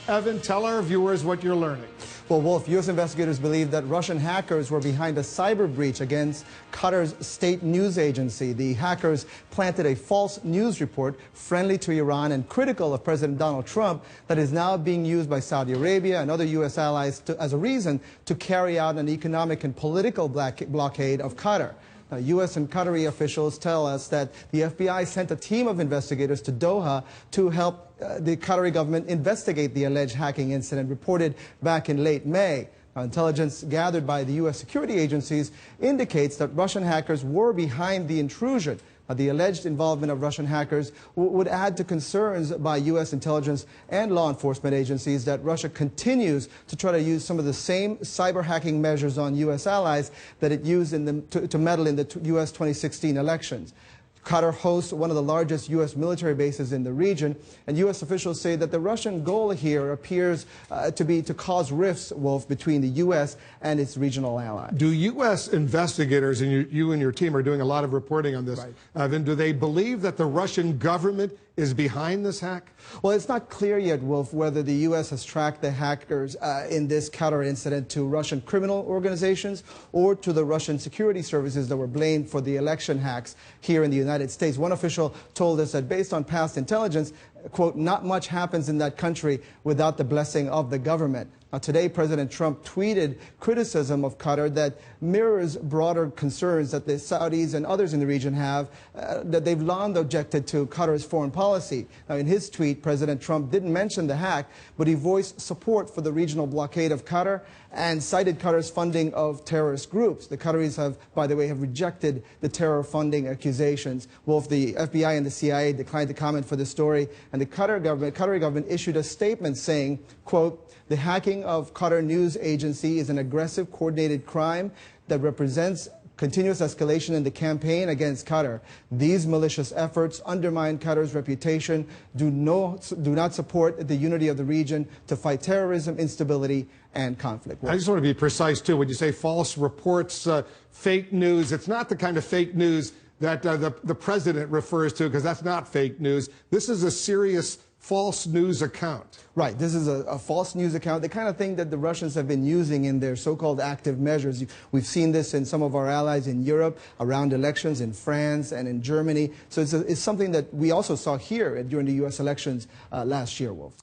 Evan, tell our viewers what you're learning. Well, Wolf, U.S. investigators believe that Russian hackers were behind a cyber breach against Qatar's state news agency. The hackers planted a false news report friendly to Iran and critical of President Donald Trump that is now being used by Saudi Arabia and other U.S. allies as a reason to carry out an economic and political blockade of Qatar. Now, U.S. and Qatari officials tell us that the FBI sent a team of investigators to Doha to help the Qatari government investigate the alleged hacking incident reported back in late May. Now, intelligence gathered by the U.S. security agencies indicates that Russian hackers were behind the intrusion. The alleged involvement of Russian hackers would add to concerns by U.S. intelligence and law enforcement agencies that Russia continues to try to use some of the same cyber hacking measures on U.S. allies that it used to meddle in the U.S. 2016 elections. Qatar hosts one of the largest U.S. military bases in the region, and U.S. officials say that the Russian goal here appears to cause rifts, Wolf, between the U.S. and its regional allies. Do U.S. investigators, and you and your team are doing a lot of reporting on this, Evan, do they believe that the Russian government is behind this hack? Well, it's not clear yet, Wolf, whether the U.S. has tracked the hackers in this Qatar incident to Russian criminal organizations or to the Russian security services that were blamed for the election hacks here in the United States. One official told us that based on past intelligence, quote, not much happens in that country without the blessing of the government. Now, today, President Trump tweeted criticism of Qatar that mirrors broader concerns that the Saudis and others in the region have, that they've long objected to Qatar's foreign policy. Now, in his tweet, President Trump didn't mention the hack, but he voiced support for the regional blockade of Qatar and cited Qatar's funding of terrorist groups. The Qataris have, by the way, have rejected the terror funding accusations. Both the FBI and the CIA declined to comment for the story, and the Qatari government issued a statement saying, quote, the hacking of Qatar news agency is an aggressive, coordinated crime that represents continuous escalation in the campaign against Qatar. These malicious efforts undermine Qatar's reputation, do not support the unity of the region to fight terrorism, instability, and conflict. I just want to be precise, too. When you say false reports, fake news, it's not the kind of fake news that the president refers to, because that's not fake news. This is a serious false news account. Right. This is a false news account, the kind of thing that the Russians have been using in their so-called active measures. We've seen this in some of our allies in Europe, around elections in France and in Germany. So it's something that we also saw here during the U.S. elections last year, Wolf.